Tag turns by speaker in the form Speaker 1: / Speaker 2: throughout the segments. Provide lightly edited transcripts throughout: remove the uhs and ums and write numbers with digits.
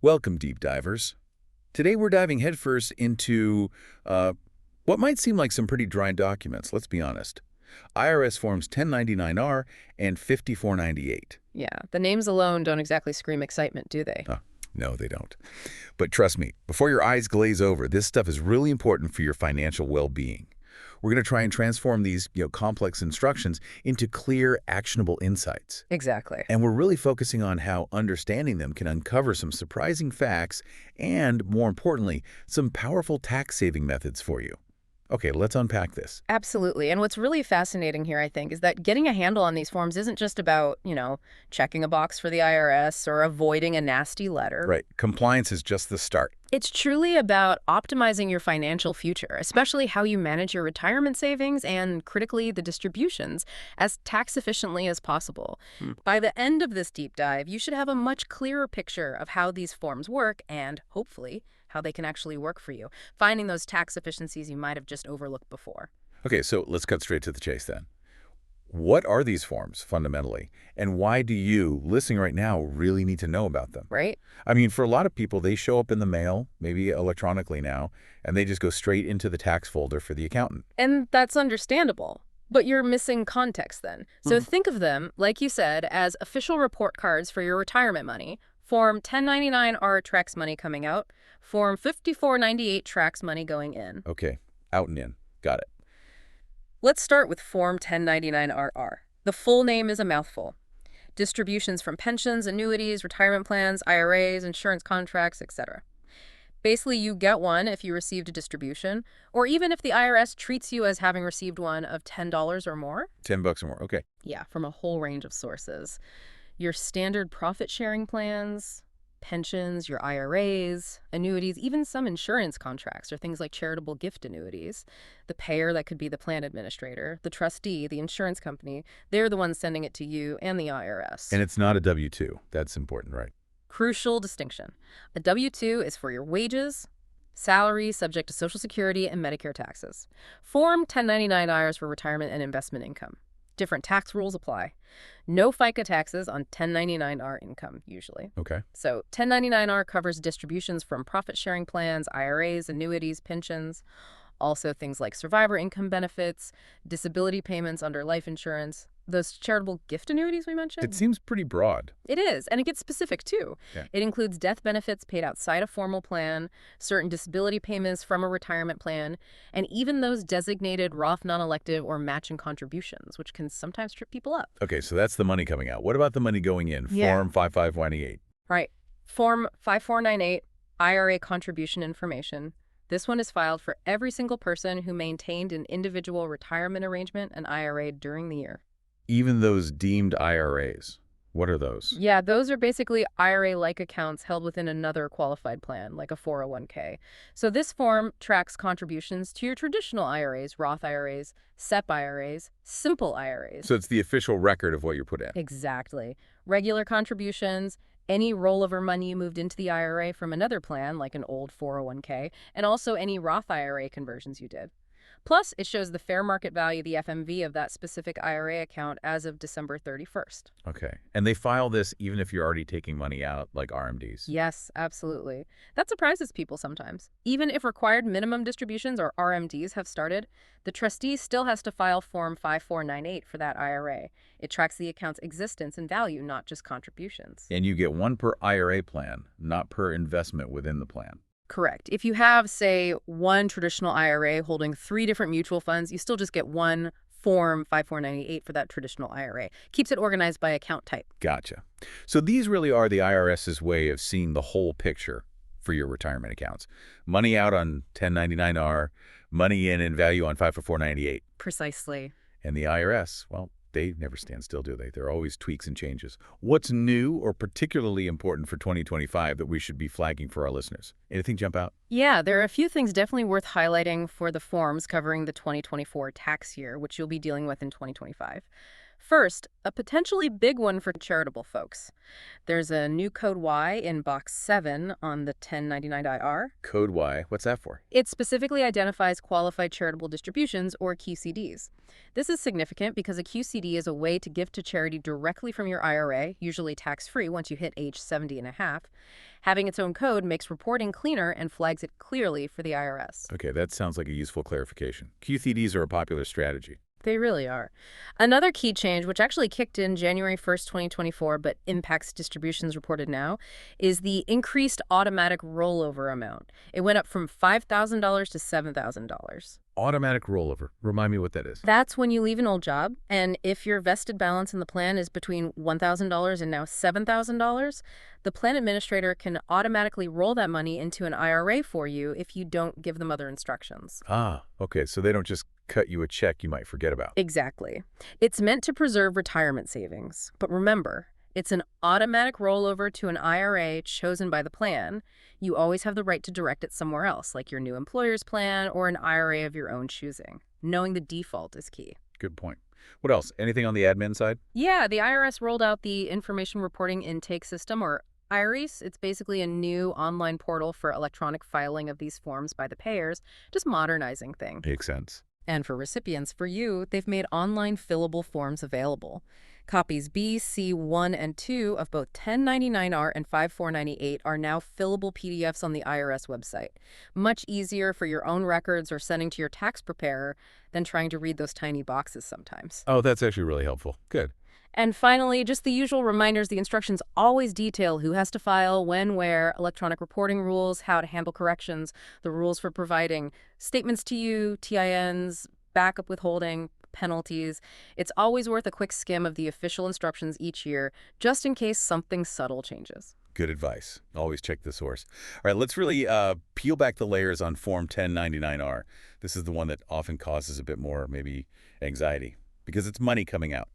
Speaker 1: Welcome, deep divers. Today we're diving headfirst into what might seem like some pretty dry documents, let's be honest. IRS Forms 1099-R and 5498.
Speaker 2: Yeah, the names alone don't exactly scream excitement, do they?
Speaker 1: No, they don't. But trust me, before your eyes glaze over, this stuff is really important for your financial well-being. We're going to try and transform these complex instructions into clear, actionable insights.
Speaker 2: Exactly.
Speaker 1: And we're really focusing on how understanding them can uncover some surprising facts and, more importantly, some powerful tax-saving methods for you. Okay, let's unpack this.
Speaker 2: Absolutely. And what's really fascinating here, I think, is that getting a handle on these forms isn't just about, checking a box for the IRS or avoiding a nasty letter.
Speaker 1: Right. Compliance is just the start.
Speaker 2: It's truly about optimizing your financial future, especially how you manage your retirement savings and, critically, the distributions as tax efficiently as possible. By the end of this deep dive, you should have a much clearer picture of how these forms work and, hopefully, how they can actually work for you, finding those tax efficiencies you might have just overlooked before.
Speaker 1: Okay, so let's cut straight to the chase then. What are these forms, fundamentally, and why do you, listening right now, really need to know about them?
Speaker 2: Right?
Speaker 1: I mean, for a lot of people, they show up in the mail, maybe electronically now, and they just go straight into the tax folder for the accountant.
Speaker 2: And that's understandable. But you're missing context then. So think of them, like you said, as official report cards for your retirement money. Form 1099-R tracks money coming out. Form 5498 tracks money going in.
Speaker 1: Okay, out and in. Got it.
Speaker 2: Let's start with Form 1099-RR. The full name is a mouthful. Distributions from pensions, annuities, retirement plans, IRAs, insurance contracts, etc. Basically, you get one if you received a distribution, or even if the IRS treats you as having received one of $10 or more.
Speaker 1: $10 or more, okay.
Speaker 2: Yeah, from a whole range of sources. Your standard profit-sharing plans, pensions, your IRAs, annuities, even some insurance contracts or things like charitable gift annuities. The payer, that could be the plan administrator, the trustee, the insurance company, they're the ones sending it to you and the IRS.
Speaker 1: And it's not a W-2. That's important, right?
Speaker 2: Crucial distinction. A W-2 is for your wages, salary subject to Social Security and Medicare taxes. Form 1099-R is for retirement and investment income. Different tax rules apply. No FICA taxes on 1099-R income, usually.
Speaker 1: Okay.
Speaker 2: So 1099-R covers distributions from profit-sharing plans, IRAs, annuities, pensions, also things like survivor income benefits, disability payments under life insurance, those charitable gift annuities we mentioned.
Speaker 1: It seems pretty broad.
Speaker 2: It is, and it gets specific, too.
Speaker 1: Yeah.
Speaker 2: It includes death benefits paid outside a formal plan, certain disability payments from a retirement plan, and even those designated Roth non-elective or matching contributions, which can sometimes trip people up.
Speaker 1: Okay, so that's the money coming out. What about the money going in?
Speaker 2: Yeah.
Speaker 1: Form 5598.
Speaker 2: Right. Form 5498, IRA contribution information. This one is filed for every single person who maintained an individual retirement arrangement, an IRA, during the year.
Speaker 1: Even those deemed IRAs. What are those?
Speaker 2: Yeah, those are basically IRA-like accounts held within another qualified plan, like a 401k. So this form tracks contributions to your traditional IRAs, Roth IRAs, SEP IRAs, simple IRAs.
Speaker 1: So it's the official record of what you're put in.
Speaker 2: Exactly. Regular contributions, any rollover money you moved into the IRA from another plan, like an old 401k, and also any Roth IRA conversions you did. Plus, it shows the fair market value, the FMV, of that specific IRA account as of December 31st.
Speaker 1: Okay. And they file this even if you're already taking money out, like RMDs?
Speaker 2: Yes, absolutely. That surprises people sometimes. Even if required minimum distributions or RMDs have started, the trustee still has to file Form 5498 for that IRA. It tracks the account's existence and value, not just contributions.
Speaker 1: And you get one per IRA plan, not per investment within the plan.
Speaker 2: Correct. If you have, say, one traditional IRA holding 3 different mutual funds, you still just get one Form 5498 for that traditional IRA. Keeps it organized by account type.
Speaker 1: Gotcha. So these really are the IRS's way of seeing the whole picture for your retirement accounts. Money out on 1099-R, money in value on 55498.
Speaker 2: Precisely.
Speaker 1: And the IRS, well, they never stand still, do they? There are always tweaks and changes. What's new or particularly important for 2025 that we should be flagging for our listeners? Anything jump out?
Speaker 2: Yeah, there are a few things definitely worth highlighting for the forms covering the 2024 tax year, which you'll be dealing with in 2025. First, a potentially big one for charitable folks. There's a new code Y in box 7 on the 1099-IR.
Speaker 1: Code Y, what's that for?
Speaker 2: It specifically identifies qualified charitable distributions, or QCDs. This is significant because a QCD is a way to give to charity directly from your IRA, usually tax-free once you hit age 70 and a half. Having its own code makes reporting cleaner and flags it clearly for the IRS.
Speaker 1: Okay, that sounds like a useful clarification. QCDs are a popular strategy.
Speaker 2: They really are. Another key change, which actually kicked in January 1st, 2024, but impacts distributions reported now, is the increased automatic rollover amount. It went up from $5,000 to $7,000.
Speaker 1: Automatic rollover. Remind me what that is.
Speaker 2: That's when you leave an old job, and if your vested balance in the plan is between $1,000 and now $7,000, the plan administrator can automatically roll that money into an IRA for you if you don't give them other instructions.
Speaker 1: Ah, okay, so they don't just cut you a check you might forget about.
Speaker 2: Exactly. It's meant to preserve retirement savings. But remember, it's an automatic rollover to an IRA chosen by the plan. You always have the right to direct it somewhere else, like your new employer's plan or an IRA of your own choosing. Knowing the default is key.
Speaker 1: Good point. What else? Anything on the admin side?
Speaker 2: Yeah, the IRS rolled out the Information Reporting Intake System, or IRIS. It's basically a new online portal for electronic filing of these forms by the payers, just modernizing things.
Speaker 1: Makes sense.
Speaker 2: And for recipients, for you, they've made online fillable forms available. Copies B, C, 1, and 2 of both 1099-R and 5498 are now fillable PDFs on the IRS website. Much easier for your own records or sending to your tax preparer than trying to read those tiny boxes sometimes.
Speaker 1: Oh, that's actually really helpful. Good.
Speaker 2: And finally, just the usual reminders. The instructions always detail who has to file, when, where, electronic reporting rules, how to handle corrections, the rules for providing statements to you, TINs, backup withholding, penalties. It's always worth a quick skim of the official instructions each year, just in case something subtle changes.
Speaker 1: Good advice. Always check the source. All right, let's really peel back the layers on Form 1099-R. This is the one that often causes a bit more, maybe, anxiety, because it's money coming out.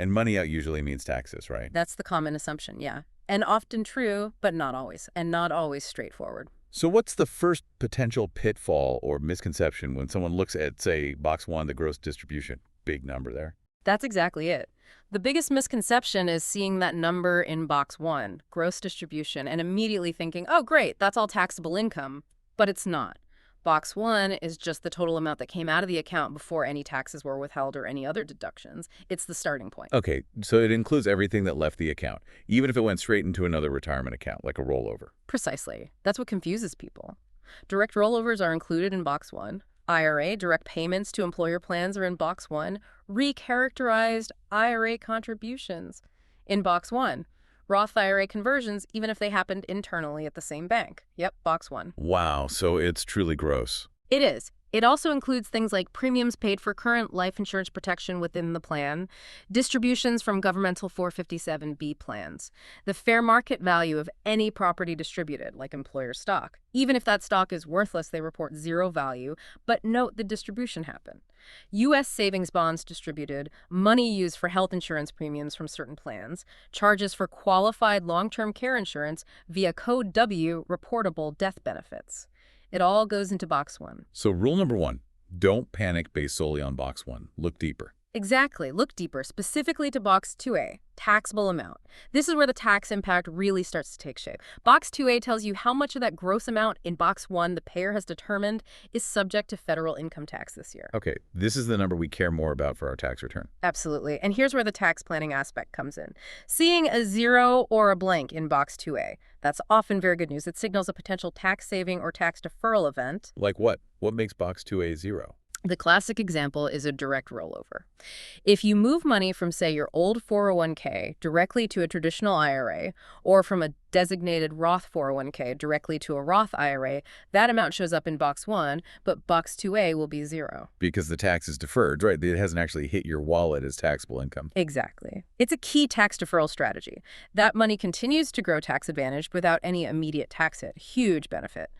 Speaker 1: And money out usually means taxes, right?
Speaker 2: That's the common assumption, yeah. And often true, but not always, and not always straightforward.
Speaker 1: So what's the first potential pitfall or misconception when someone looks at, say, Box 1, the gross distribution? Big number there.
Speaker 2: That's exactly it. The biggest misconception is seeing that number in Box 1, gross distribution, and immediately thinking, oh, great, that's all taxable income. But it's not. Box 1 is just the total amount that came out of the account before any taxes were withheld or any other deductions. It's the starting point.
Speaker 1: Okay, so it includes everything that left the account, even if it went straight into another retirement account, like a rollover.
Speaker 2: Precisely. That's what confuses people. Direct rollovers are included in Box 1. IRA, direct payments to employer plans are in Box 1. Recharacterized IRA contributions in Box 1. Roth IRA conversions, even if they happened internally at the same bank. Yep, Box 1.
Speaker 1: Wow, so it's truly gross.
Speaker 2: It is. It also includes things like premiums paid for current life insurance protection within the plan, distributions from governmental 457B plans, the fair market value of any property distributed, like employer stock. Even if that stock is worthless, they report zero value, but note the distribution happened. U.S. savings bonds distributed, money used for health insurance premiums from certain plans, charges for qualified long-term care insurance via Code W reportable death benefits. It all goes into Box 1.
Speaker 1: So rule number 1, don't panic based solely on Box 1. Look deeper.
Speaker 2: Exactly. Look deeper, specifically to Box 2A, taxable amount. This is where the tax impact really starts to take shape. Box 2A tells you how much of that gross amount in Box 1 the payer has determined is subject to federal income tax this year.
Speaker 1: Okay, this is the number we care more about for our tax return.
Speaker 2: Absolutely. And here's where the tax planning aspect comes in. Seeing a 0 or a blank in Box 2A, that's often very good news. It signals a potential tax saving or tax deferral event.
Speaker 1: Like what? What makes Box 2A 0?
Speaker 2: The classic example is a direct rollover. If you move money from, say, your old 401k directly to a traditional IRA, or from a designated Roth 401k directly to a Roth IRA, that amount shows up in Box 1, but Box 2A will be 0.
Speaker 1: Because the tax is deferred, right? It hasn't actually hit your wallet as taxable income.
Speaker 2: Exactly. It's a key tax deferral strategy. That money continues to grow tax advantage without any immediate tax hit. Huge benefit.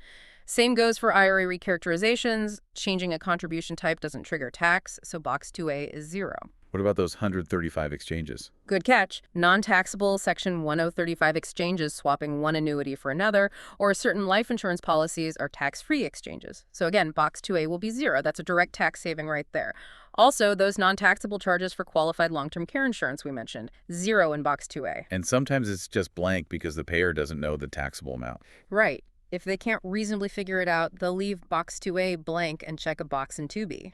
Speaker 2: Same goes for IRA recharacterizations. Changing a contribution type doesn't trigger tax, so Box 2A is 0.
Speaker 1: What about those 135 exchanges?
Speaker 2: Good catch. Non-taxable Section 1035 exchanges swapping one annuity for another, or certain life insurance policies are tax-free exchanges. So again, Box 2A will be 0. That's a direct tax saving right there. Also, those non-taxable charges for qualified long-term care insurance we mentioned, 0 in Box 2A.
Speaker 1: And sometimes it's just blank because the payer doesn't know the taxable amount.
Speaker 2: Right. If they can't reasonably figure it out, they'll leave Box 2A blank and check a box in 2B.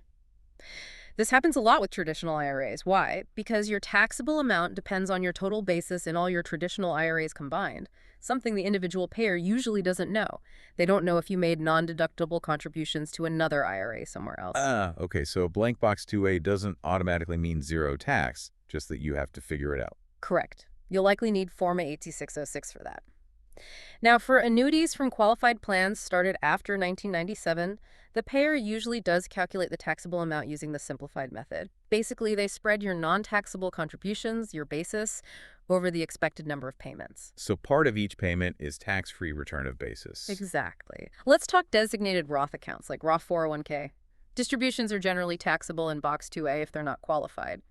Speaker 2: This happens a lot with traditional IRAs. Why? Because your taxable amount depends on your total basis in all your traditional IRAs combined, something the individual payer usually doesn't know. They don't know if you made non-deductible contributions to another IRA somewhere else.
Speaker 1: Okay, so blank box 2A doesn't automatically mean zero tax, just that you have to figure it out.
Speaker 2: Correct. You'll likely need Form 8606 for that. Now, for annuities from qualified plans started after 1997, the payer usually does calculate the taxable amount using the simplified method. Basically, they spread your non-taxable contributions, your basis, over the expected number of payments.
Speaker 1: So part of each payment is tax-free return of basis.
Speaker 2: Exactly. Let's talk designated Roth accounts, like Roth 401k. Distributions are generally taxable in Box 2A if they're not qualified.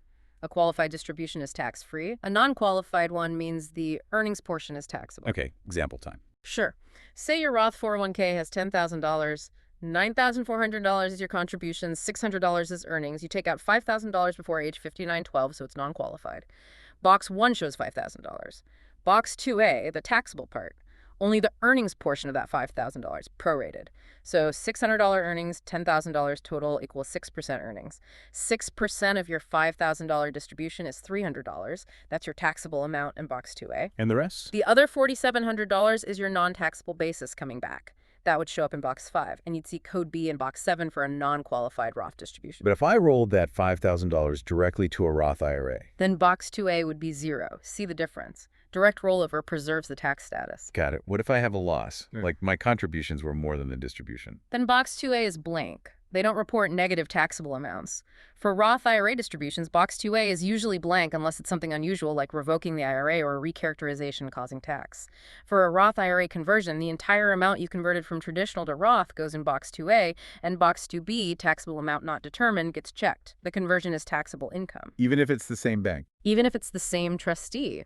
Speaker 2: A qualified distribution is tax-free. A non-qualified one means the earnings portion is taxable.
Speaker 1: Okay, example time.
Speaker 2: Sure. Say your Roth 401k has $10,000, $9,400 is your contribution, $600 is earnings. You take out $5,000 before age 5912, so it's non-qualified. Box 1 shows $5,000. Box 2A, the taxable part, only the earnings portion of that $5,000, prorated. So $600 earnings, $10,000 total equals 6% earnings. 6% of your $5,000 distribution is $300. That's your taxable amount in Box 2A.
Speaker 1: And the rest?
Speaker 2: The other $4,700 is your non-taxable basis coming back. That would show up in Box 5, and you'd see Code B in Box 7 for a non-qualified Roth distribution.
Speaker 1: But if I rolled that $5,000 directly to a Roth IRA?
Speaker 2: Then Box 2A would be 0. See the difference? Direct rollover preserves the tax status.
Speaker 1: Got it. What if I have a loss? Like my contributions were more than the distribution?
Speaker 2: Then Box 2A is blank. They don't report negative taxable amounts. For Roth IRA distributions, Box 2A is usually blank unless it's something unusual like revoking the IRA or a recharacterization causing tax. For a Roth IRA conversion, the entire amount you converted from traditional to Roth goes in Box 2A, and Box 2B, taxable amount not determined, gets checked. The conversion is taxable income.
Speaker 1: Even if it's the same bank?
Speaker 2: Even if it's the same trustee.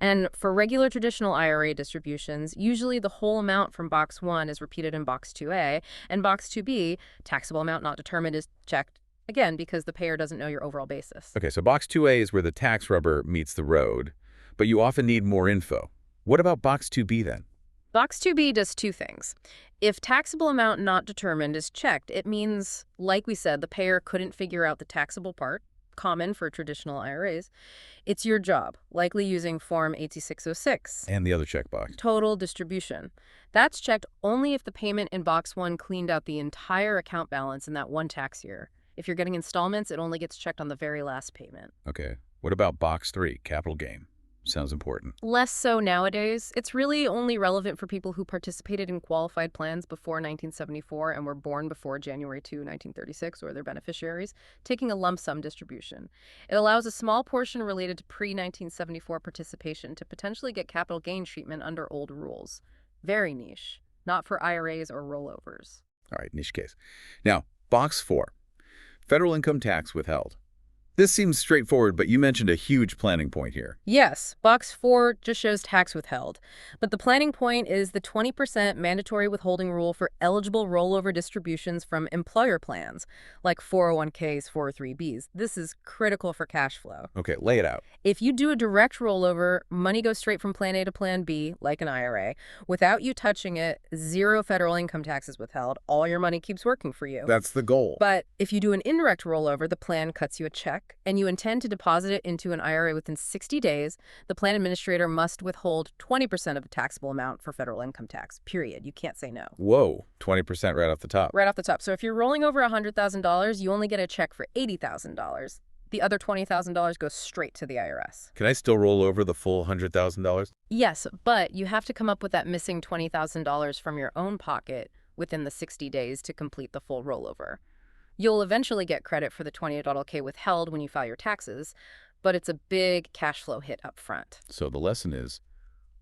Speaker 2: And for regular traditional IRA distributions, usually the whole amount from Box 1 is repeated in Box 2A, and Box 2B, taxable amount not determined, is checked, again, because the payer doesn't know your overall basis.
Speaker 1: Okay, so Box 2A is where the tax rubber meets the road, but you often need more info. What about Box 2B then?
Speaker 2: Box 2B does two things. If taxable amount not determined is checked, it means, like we said, the payer couldn't figure out the taxable part, common for traditional IRAs. It's your job, likely using Form 8606.
Speaker 1: And the other checkbox?
Speaker 2: Total distribution. That's checked only if the payment in Box 1 cleaned out the entire account balance in that one tax year. If you're getting installments, it only gets checked on the very last payment.
Speaker 1: Okay. What about Box 3, capital gain? Sounds important.
Speaker 2: Less so nowadays. It's really only relevant for people who participated in qualified plans before 1974 and were born before January 2, 1936, or their beneficiaries, taking a lump sum distribution. It allows a small portion related to pre-1974 participation to potentially get capital gain treatment under old rules. Very niche. Not for IRAs or rollovers.
Speaker 1: All right, niche case. Now, Box 4, federal income tax withheld. This seems straightforward, but you mentioned a huge planning point here.
Speaker 2: Yes, Box 4 just shows tax withheld. But the planning point is the 20% mandatory withholding rule for eligible rollover distributions from employer plans, like 401ks, 403bs. This is critical for cash flow.
Speaker 1: Okay, lay it out.
Speaker 2: If you do a direct rollover, money goes straight from Plan A to Plan B, like an IRA. Without you touching it, 0 federal income tax is withheld. All your money keeps working for you.
Speaker 1: That's the goal.
Speaker 2: But if you do an indirect rollover, the plan cuts you a check, and you intend to deposit it into an IRA within 60 days, the plan administrator must withhold 20% of the taxable amount for federal income tax, period. You can't say no.
Speaker 1: Whoa, 20% right off the top.
Speaker 2: Right off the top. So if you're rolling over $100,000, you only get a check for $80,000. The other $20,000 goes straight to the IRS.
Speaker 1: Can I still roll over the full $100,000?
Speaker 2: Yes, but you have to come up with that missing $20,000 from your own pocket within the 60 days to complete the full rollover. You'll eventually get credit for the $20K withheld when you file your taxes, but it's a big cash flow hit up front.
Speaker 1: So the lesson is,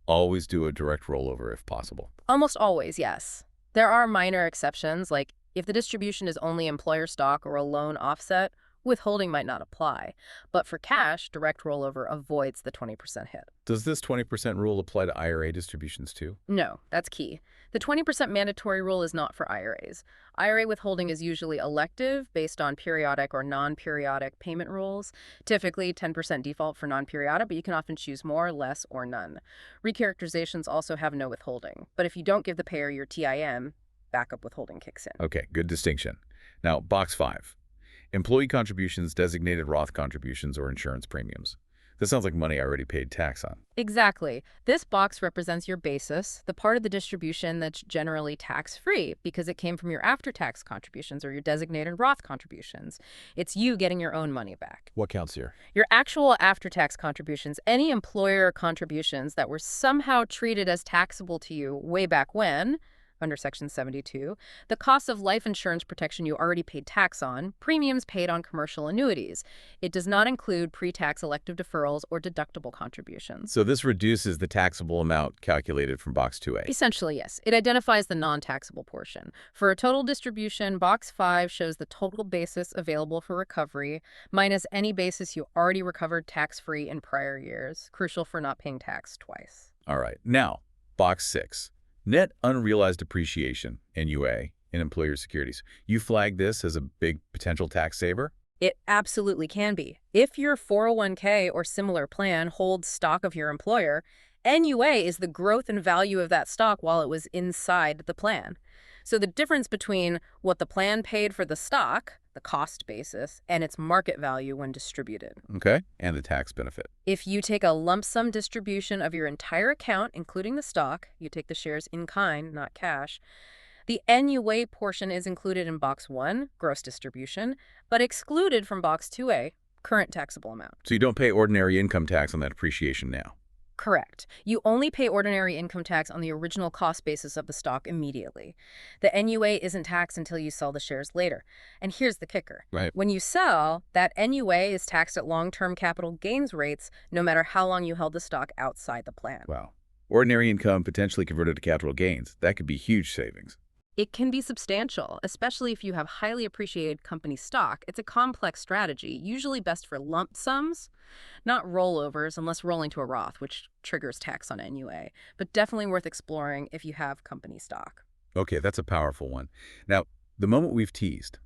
Speaker 1: always do a direct rollover if possible.
Speaker 2: Almost always, yes. There are minor exceptions, like if the distribution is only employer stock or a loan offset, withholding might not apply. But for cash, direct rollover avoids the 20% hit.
Speaker 1: Does this 20% rule apply to IRA distributions too?
Speaker 2: No, that's key. The 20% mandatory rule is not for IRAs. IRA withholding is usually elective based on periodic or non-periodic payment rules. Typically 10% default for non-periodic, but you can often choose more, less, or none. Recharacterizations also have no withholding. But if you don't give the payer your TIM, backup withholding kicks in.
Speaker 1: Okay, good distinction. Now, box 5. Employee contributions, designated Roth contributions, or insurance premiums. This sounds like money I already paid tax on.
Speaker 2: Exactly. This box represents your basis, the part of the distribution that's generally tax-free because it came from your after-tax contributions or your designated Roth contributions. It's you getting your own money back.
Speaker 1: What counts here?
Speaker 2: Your actual after-tax contributions, any employer contributions that were somehow treated as taxable to you way back when, under Section 72, the cost of life insurance protection you already paid tax on, premiums paid on commercial annuities. It does not include pre-tax elective deferrals or deductible contributions.
Speaker 1: So this reduces the taxable amount calculated from box 2A.
Speaker 2: Essentially, yes. It identifies the non-taxable portion. For a total distribution, box 5 shows the total basis available for recovery, minus any basis you already recovered tax-free in prior years, crucial for not paying tax twice.
Speaker 1: All right. Now, box 6. Net unrealized appreciation, NUA, in employer securities. You flag this as a big potential tax saver?
Speaker 2: It absolutely can be. If your 401k or similar plan holds stock of your employer, NUA is the growth and value of that stock while it was inside the plan. So the difference between what the plan paid for the stock, the cost basis, and its market value when distributed.
Speaker 1: Okay. And the tax benefit.
Speaker 2: If you take a lump sum distribution of your entire account, including the stock, you take the shares in kind, not cash, the NUA portion is included in box 1, gross distribution, but excluded from box 2A, current taxable amount.
Speaker 1: So you don't pay ordinary income tax on that appreciation now?
Speaker 2: Correct. You only pay ordinary income tax on the original cost basis of the stock immediately. The NUA isn't taxed until you sell the shares later. And here's the kicker.
Speaker 1: Right.
Speaker 2: When you sell, that NUA is taxed at long-term capital gains rates no matter how long you held the stock outside the plan.
Speaker 1: Wow. Ordinary income potentially converted to capital gains. That could be huge savings.
Speaker 2: It can be substantial, especially if you have highly appreciated company stock. It's a complex strategy, usually best for lump sums, not rollovers unless rolling to a Roth, which triggers tax on NUA, but definitely worth exploring if you have company stock.
Speaker 1: Okay, that's a powerful one. Now, the moment we've teased,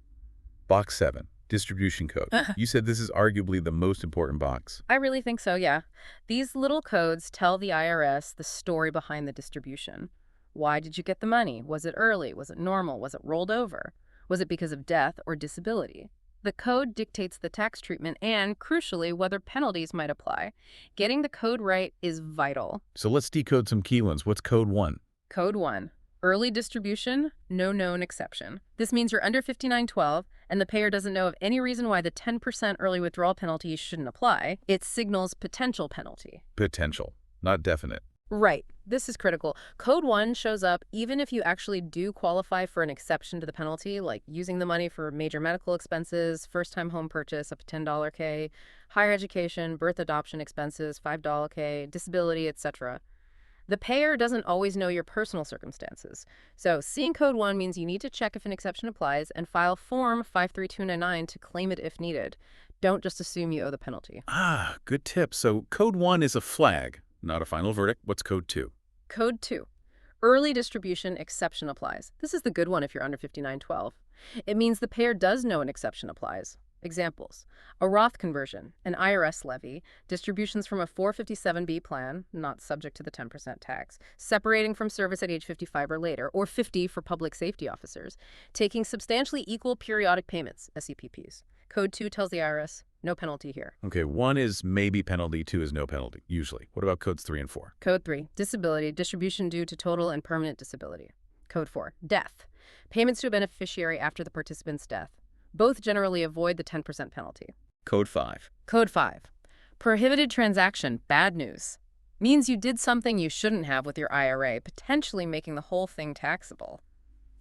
Speaker 1: box 7, distribution code. You said this is arguably the most important box.
Speaker 2: I really think so, yeah. These little codes tell the IRS the story behind the distribution. Why did you get the money? Was it early? Was it normal? Was it rolled over? Was it because of death or disability? The code dictates the tax treatment and, crucially, whether penalties might apply. Getting the code right is vital.
Speaker 1: So let's decode some key ones. What's code 1?
Speaker 2: Code 1. Early distribution, no known exception. This means you're under 5912 and the payer doesn't know of any reason why the 10% early withdrawal penalty shouldn't apply. It signals potential penalty.
Speaker 1: Potential, not definite.
Speaker 2: Right. This is critical. Code 1 shows up even if you actually do qualify for an exception to the penalty, like using the money for major medical expenses, first-time home purchase up to $10K, higher education, birth adoption expenses, $5K, disability, etc. The payer doesn't always know your personal circumstances. So seeing Code 1 means you need to check if an exception applies and file Form 53299 to claim it if needed. Don't just assume you owe the penalty.
Speaker 1: Ah, good tip. So code 1 is a flag, not a final verdict. What's code 2?
Speaker 2: Code 2. Early distribution exception applies. This is the good one if you're under 5912. It means the payer does know an exception applies. Examples: a Roth conversion, an IRS levy, distributions from a 457B plan, not subject to the 10% tax, separating from service at age 55 or later, or 50 for public safety officers, taking substantially equal periodic payments, SEPPs. Code 2 tells the IRS, no penalty here.
Speaker 1: Okay, 1 is maybe penalty, 2 is no penalty, usually. What about codes 3 and 4?
Speaker 2: Code 3, disability, distribution due to total and permanent disability. Code 4, death, payments to a beneficiary after the participant's death. Both generally avoid the 10% penalty.
Speaker 1: Code 5.
Speaker 2: Code 5, prohibited transaction, bad news. Means you did something you shouldn't have with your IRA, potentially making the whole thing taxable.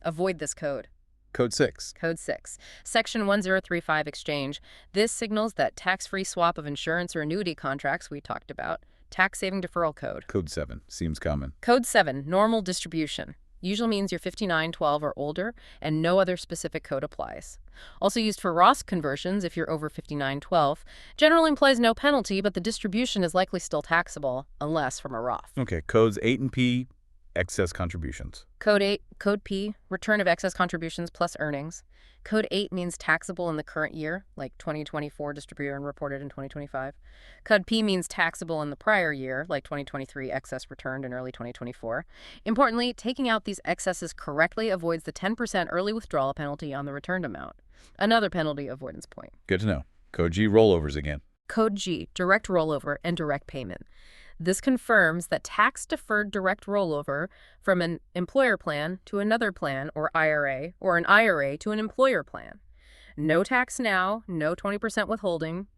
Speaker 2: Avoid this code.
Speaker 1: Code 6.
Speaker 2: Code 6, Section 1035 exchange. This signals that tax-free swap of insurance or annuity contracts we talked about. Tax-saving deferral code.
Speaker 1: Code 7. Seems common.
Speaker 2: Code 7, normal distribution. Usually means you're 59, 12, or older, and no other specific code applies. Also used for Roth conversions if you're over 59, 12. Generally implies no penalty, but the distribution is likely still taxable, unless from a Roth.
Speaker 1: Okay, codes 8 and P, excess contributions.
Speaker 2: Code 8, Code P, return of excess contributions plus earnings. Code 8 means taxable in the current year, like 2024 distributed and reported in 2025. Code P means taxable in the prior year, like 2023 excess returned in early 2024. Importantly, taking out these excesses correctly avoids the 10% early withdrawal penalty on the returned amount. Another penalty avoidance point.
Speaker 1: Good to know. Code G, rollovers again.
Speaker 2: Code G, direct rollover and direct payment. This confirms that tax-deferred direct rollover from an employer plan to another plan or IRA, or an IRA to an employer plan. No tax now, no 20% withholding.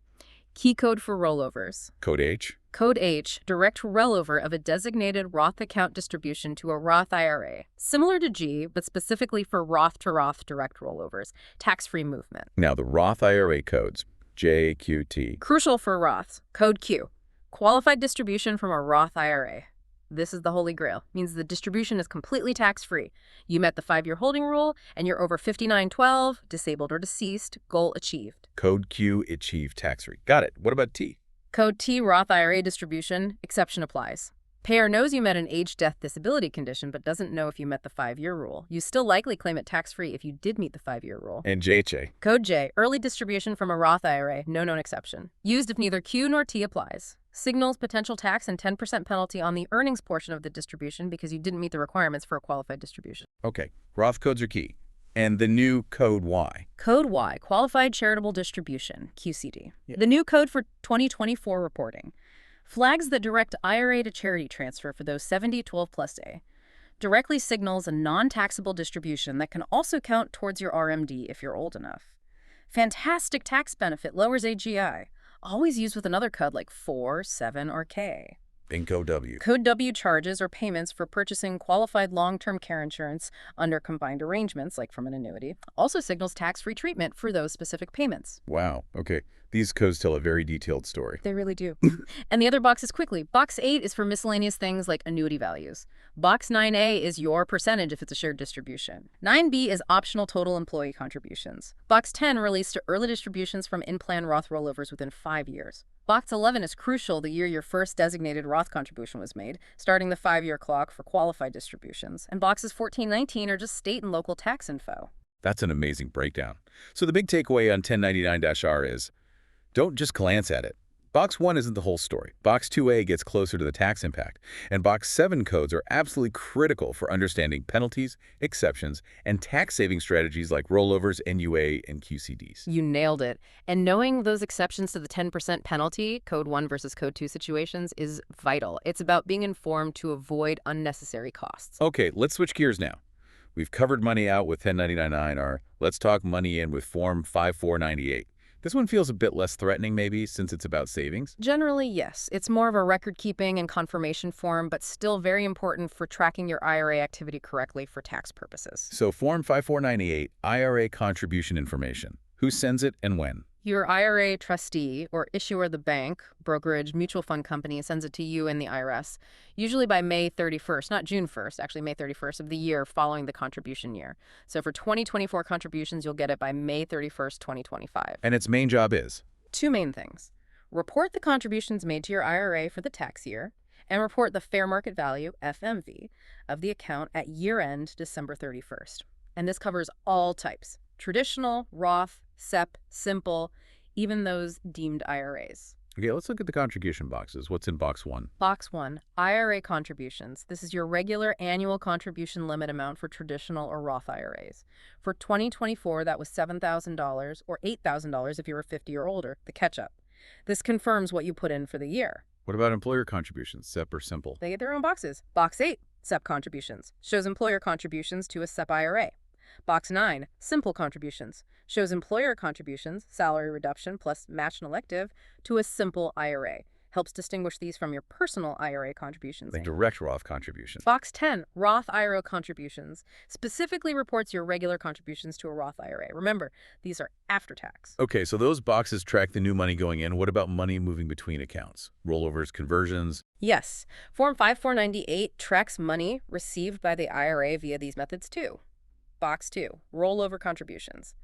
Speaker 2: Key code for rollovers.
Speaker 1: Code H.
Speaker 2: Code H, direct rollover of a designated Roth account distribution to a Roth IRA. Similar to G, but specifically for Roth to Roth direct rollovers. Tax-free movement.
Speaker 1: Now the Roth IRA codes, J, Q, T.
Speaker 2: Crucial for Roths. Code Q. Qualified distribution from a Roth IRA. This is the holy grail. Means the distribution is completely tax-free. You met the 5-year holding rule, and you're over 59-12, disabled or deceased, goal achieved.
Speaker 1: Code Q, achieve tax-free. Got it. What about T?
Speaker 2: Code T, Roth IRA distribution, exception applies. Payer knows you met an age, death, disability condition, but doesn't know if you met the 5-year rule. You still likely claim it tax-free if you did meet the 5-year rule.
Speaker 1: And JJ.
Speaker 2: Code J, early distribution from a Roth IRA, no known exception. Used if neither Q nor T applies. Signals potential tax and 10% penalty on the earnings portion of the distribution because you didn't meet the requirements for a qualified distribution.
Speaker 1: Okay, Roth codes are key. And the new code Y.
Speaker 2: Code Y, Qualified Charitable Distribution, QCD.
Speaker 1: Yeah.
Speaker 2: The new code for 2024 reporting. Flags the direct IRA to charity transfer for those 70-12+A. Directly signals a non-taxable distribution that can also count towards your RMD if you're old enough. Fantastic tax benefit, lowers AGI. Always used with another code like 4, 7, or K.
Speaker 1: Bingo W.
Speaker 2: Code W charges or payments for purchasing qualified long-term care insurance under combined arrangements, like from an annuity, also signals tax-free treatment for those specific payments.
Speaker 1: Wow, okay. These codes tell a very detailed story.
Speaker 2: They really do. And the other boxes quickly. Box 8 is for miscellaneous things like annuity values. Box 9A is your percentage if it's a shared distribution. 9B is optional total employee contributions. Box 10 relates to early distributions from in-plan Roth rollovers within 5 years. Box 11 is crucial the year your first designated Roth contribution was made, starting the 5-year clock for qualified distributions. And boxes 14 and 19 are just state and local tax info.
Speaker 1: That's an amazing breakdown. So the big takeaway on 1099-R is, don't just glance at it. Box 1 isn't the whole story. Box 2A gets closer to the tax impact, and Box 7 codes are absolutely critical for understanding penalties, exceptions, and tax-saving strategies like rollovers, NUA, and QCDs.
Speaker 2: You nailed it. And knowing those exceptions to the 10% penalty, Code 1 versus Code 2 situations, is vital. It's about being informed to avoid unnecessary costs.
Speaker 1: Okay, let's switch gears now. We've covered money out with 1099-R. Let's talk money in with Form 5498. This one feels a bit less threatening, maybe, since it's about savings.
Speaker 2: Generally, yes. It's more of a record-keeping and confirmation form, but still very important for tracking your IRA activity correctly for tax purposes.
Speaker 1: So Form 5498, IRA contribution information. Who sends it and when?
Speaker 2: Your IRA trustee or issuer, the bank, brokerage, mutual fund company, sends it to you and the IRS, usually by May 31st, not June 1st, actually May 31st of the year following the contribution year. So for 2024 contributions, you'll get it by May 31st, 2025.
Speaker 1: And its main job is?
Speaker 2: 2 main things. Report the contributions made to your IRA for the tax year, and report the fair market value, FMV, of the account at year-end December 31st. And this covers all types: traditional, Roth, SEP, simple, even those deemed IRAs.
Speaker 1: Okay, let's look at the contribution boxes. What's in Box 1?
Speaker 2: Box 1, IRA contributions. This is your regular annual contribution limit amount for traditional or Roth IRAs. For 2024, that was $7,000 or $8,000 if you were 50 or older, the catch-up. This confirms what you put in for the year.
Speaker 1: What about employer contributions, SEP or simple?
Speaker 2: They get their own boxes. Box 8, SEP contributions, shows employer contributions to a SEP IRA. Box 9, simple contributions, shows employer contributions, salary reduction plus match and elective, to a simple IRA. helps distinguish these from your personal IRA contributions.
Speaker 1: Like direct Roth contributions.
Speaker 2: Box 10, Roth IRA contributions, specifically reports your regular contributions to a Roth IRA. Remember, these are after tax.
Speaker 1: Okay, so those boxes track the new money going in. What about money moving between accounts? Rollovers, conversions?
Speaker 2: Yes, Form 5498 tracks money received by the IRA via these methods too. Box 2, rollover contributions.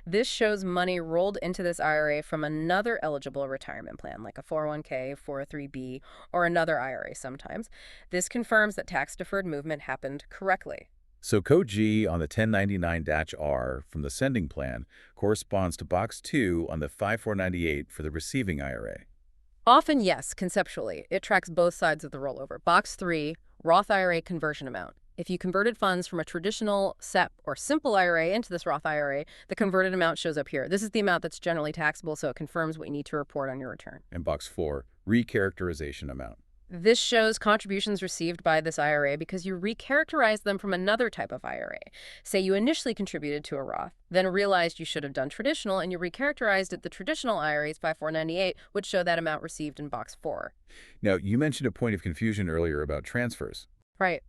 Speaker 2: This shows money rolled into this IRA from another eligible retirement plan, like a 401k, 403b, or another IRA sometimes. This confirms that tax-deferred movement happened correctly.
Speaker 1: So code G on the 1099-R from the sending plan corresponds to box 2 on the 5498 for the receiving IRA.
Speaker 2: Often, yes, conceptually. It tracks both sides of the rollover. Box 3, Roth IRA conversion amount. If you converted funds from a traditional SEP or simple IRA into this Roth IRA, the converted amount shows up here. This is the amount that's generally taxable, so it confirms what you need to report on your return.
Speaker 1: And box 4, recharacterization amount.
Speaker 2: This shows contributions received by this IRA because you recharacterized them from another type of IRA. Say you initially contributed to a Roth, then realized you should have done traditional, and you recharacterized it the traditional IRA's 5498, which show that amount received in box 4.
Speaker 1: Now, you mentioned a point of confusion earlier about transfers.
Speaker 2: Right.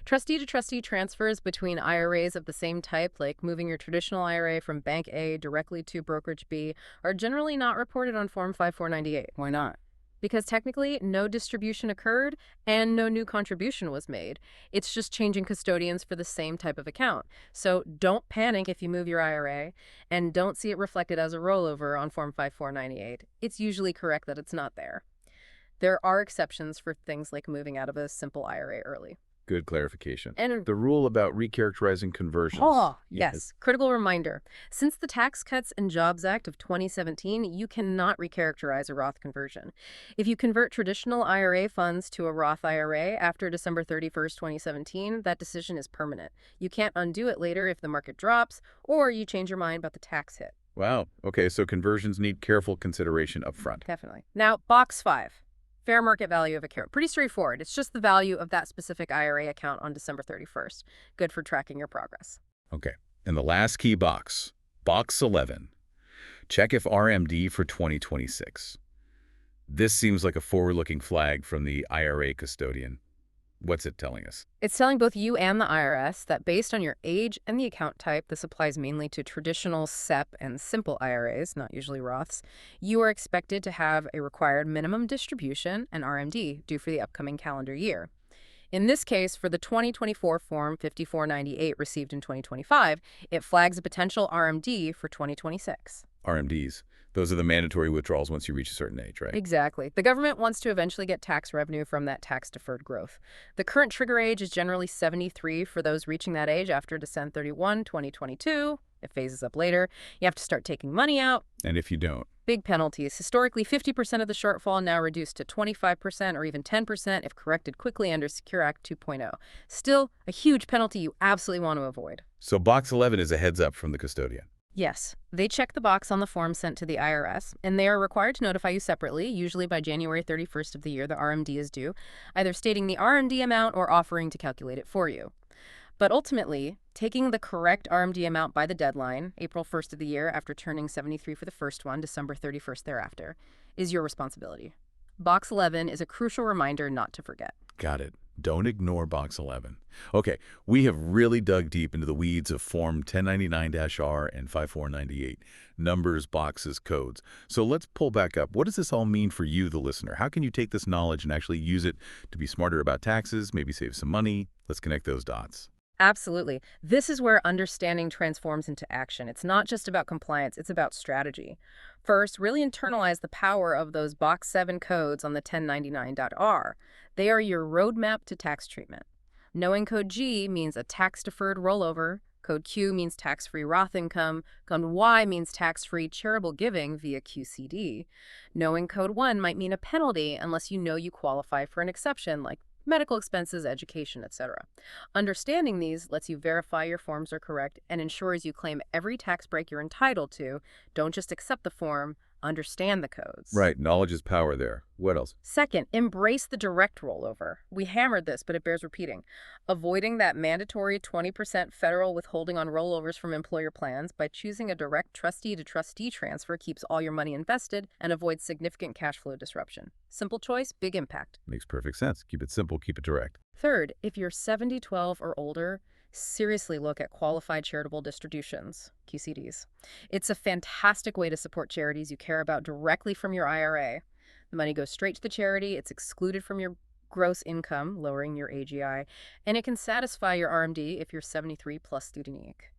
Speaker 2: Trustee-to-trustee transfers between IRAs of the same type, like moving your traditional IRA from Bank A directly to Brokerage B, are generally not reported on Form 5498.
Speaker 1: Why not?
Speaker 2: Because technically, no distribution occurred and no new contribution was made. It's just changing custodians for the same type of account. So don't panic if you move your IRA, and don't see it reflected as a rollover on Form 5498. It's usually correct that it's not there. There are exceptions for things like moving out of a simple IRA early.
Speaker 1: Good clarification.
Speaker 2: And
Speaker 1: the rule about recharacterizing conversions.
Speaker 2: oh, yes. Critical reminder. Since the Tax Cuts and Jobs Act of 2017, you cannot recharacterize a Roth conversion. If you convert traditional IRA funds to a Roth IRA after December 31st, 2017, that decision is permanent. You can't undo it later if the market drops or you change your mind about the tax hit.
Speaker 1: Wow. Okay, so conversions need careful consideration up front.
Speaker 2: Definitely. Now, box 5. Fair market value of account. Pretty straightforward. It's just the value of that specific IRA account on December 31st. Good for tracking your progress.
Speaker 1: Okay. And the last key box, box 11. Check if RMD for 2026. This seems like a forward-looking flag from the IRA custodian. What's it telling us?
Speaker 2: It's telling both you and the IRS that based on your age and the account type, this applies mainly to traditional SEP and simple IRAs, not usually Roths, you are expected to have a required minimum distribution, an RMD, due for the upcoming calendar year. In this case, for the 2024 Form 5498 received in 2025, it flags a potential RMD for 2026.
Speaker 1: RMDs. Those are the mandatory withdrawals once you reach a certain age, right?
Speaker 2: Exactly. The government wants to eventually get tax revenue from that tax-deferred growth. The current trigger age is generally 73 for those reaching that age after December 31, 2022. It phases up later. You have to start taking money out.
Speaker 1: And if you don't?
Speaker 2: Big penalties. Historically, 50% of the shortfall, now reduced to 25% or even 10% if corrected quickly under Secure Act 2.0. Still, a huge penalty you absolutely want to avoid.
Speaker 1: So box 11 is a heads up from the custodian.
Speaker 2: Yes. They check the box on the form sent to the IRS, and they are required to notify you separately, usually by January 31st of the year the RMD is due, either stating the RMD amount or offering to calculate it for you. But ultimately, taking the correct RMD amount by the deadline, April 1st of the year after turning 73 for the first one, December 31st thereafter, is your responsibility. Box 11 is a crucial reminder not to forget.
Speaker 1: Got it. Don't ignore box 11. Okay, we have really dug deep into the weeds of Form 1099-R and 5498, numbers, boxes, codes. So let's pull back up. What does this all mean for you, the listener? How can you take this knowledge and actually use it to be smarter about taxes, maybe save some money? Let's connect those dots.
Speaker 2: Absolutely. This is where understanding transforms into action. It's not just about compliance, it's about strategy. First, really internalize the power of those Box 7 codes on the 1099.R. They are your roadmap to tax treatment. Knowing Code G means a tax-deferred rollover. Code Q means tax-free Roth income. Code Y means tax-free charitable giving via QCD. Knowing Code 1 might mean a penalty unless you know you qualify for an exception, like medical expenses, education, etc. Understanding these lets you verify your forms are correct and ensures you claim every tax break you're entitled to. Don't just accept the form, understand the codes.
Speaker 1: Right, knowledge is power there. What else?
Speaker 2: Second, embrace the direct rollover. We hammered this, but it bears repeating. Avoiding that mandatory 20% federal withholding on rollovers from employer plans by choosing a direct trustee-to-trustee transfer keeps all your money invested and avoids significant cash flow disruption. Simple choice, big impact.
Speaker 1: Makes perfect sense. Keep it simple, keep it direct.
Speaker 2: Third, if you're 70, 12, or older, seriously look at qualified charitable distributions, QCDs. It's a fantastic way to support charities you care about directly from your IRA. The money goes straight to the charity, it's excluded from your gross income, lowering your AGI, and it can satisfy your RMD if you're 73 plus student unique.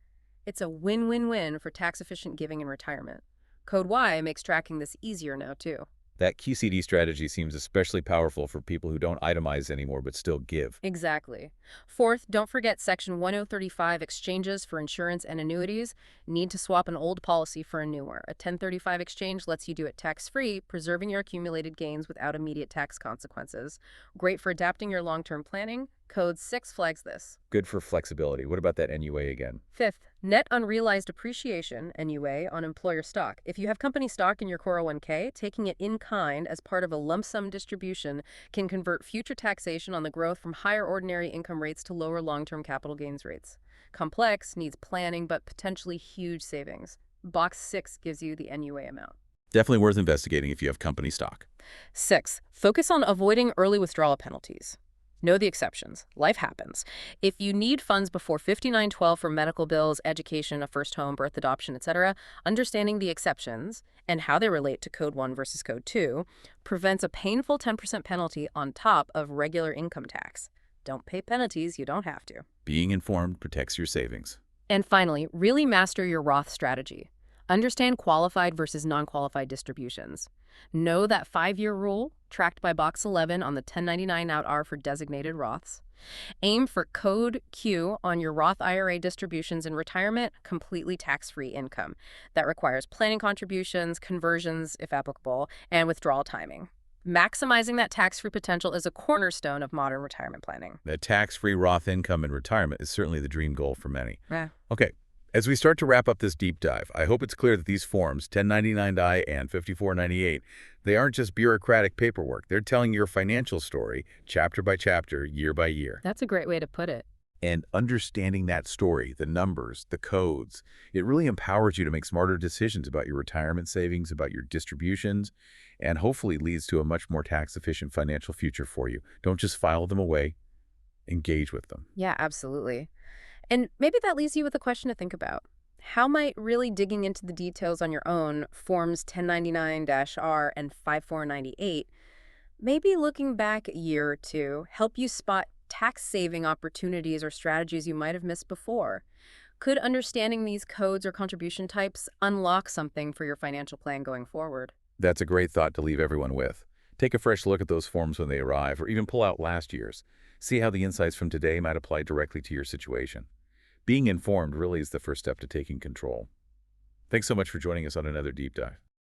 Speaker 2: It's a win-win-win for tax-efficient giving in retirement. Code Y makes tracking this easier now, too.
Speaker 1: That QCD strategy seems especially powerful for people who don't itemize anymore but still give.
Speaker 2: Exactly. Fourth, don't forget Section 1035 exchanges for insurance and annuities. Need to swap an old policy for a newer. A 1035 exchange lets you do it tax-free, preserving your accumulated gains without immediate tax consequences. Great for adapting your long-term planning. Code 6 flags this.
Speaker 1: Good for flexibility. What about that NUA again?
Speaker 2: Fifth, net unrealized appreciation, NUA, on employer stock. If you have company stock in your 401k, taking it in kind as part of a lump sum distribution can convert future taxation on the growth from higher ordinary income rates to lower long-term capital gains rates. Complex, needs planning, but potentially huge savings. Box 6 gives you the NUA amount.
Speaker 1: Definitely worth investigating if you have company stock.
Speaker 2: 6, focus on avoiding early withdrawal penalties. Know the exceptions. Life happens. If you need funds before 5912 for medical bills, education, a first home, birth, adoption, etc., understanding the exceptions and how they relate to Code 1 versus Code 2 prevents a painful 10% penalty on top of regular income tax. Don't pay penalties you don't have to.
Speaker 1: Being informed protects your savings.
Speaker 2: And finally, really master your Roth strategy. Understand qualified versus non-qualified distributions. Know that 5-year rule, tracked by Box 11 on the 1099 out R for designated Roths. Aim for Code Q on your Roth IRA distributions in retirement, completely tax-free income. That requires planning contributions, conversions, if applicable, and withdrawal timing. Maximizing that tax-free potential is a cornerstone of modern retirement planning.
Speaker 1: That tax-free Roth income in retirement is certainly the dream goal for many.
Speaker 2: Yeah.
Speaker 1: Okay. As we start to wrap up this deep dive, I hope it's clear that these forms, 1099-I and 5498, they aren't just bureaucratic paperwork. They're telling your financial story, chapter by chapter, year by year.
Speaker 2: That's a great way to put it.
Speaker 1: And understanding that story, the numbers, the codes, it really empowers you to make smarter decisions about your retirement savings, about your distributions, and hopefully leads to a much more tax-efficient financial future for you. Don't just file them away. Engage with them.
Speaker 2: Yeah, absolutely. And maybe that leaves you with a question to think about. How might really digging into the details on your own, Forms 1099-R and 5498, maybe looking back a year or two, help you spot tax-saving opportunities or strategies you might have missed before? Could understanding these codes or contribution types unlock something for your financial plan going forward?
Speaker 1: That's a great thought to leave everyone with. Take a fresh look at those forms when they arrive, or even pull out last year's. See how the insights from today might apply directly to your situation. Being informed really is the first step to taking control. Thanks so much for joining us on another deep dive.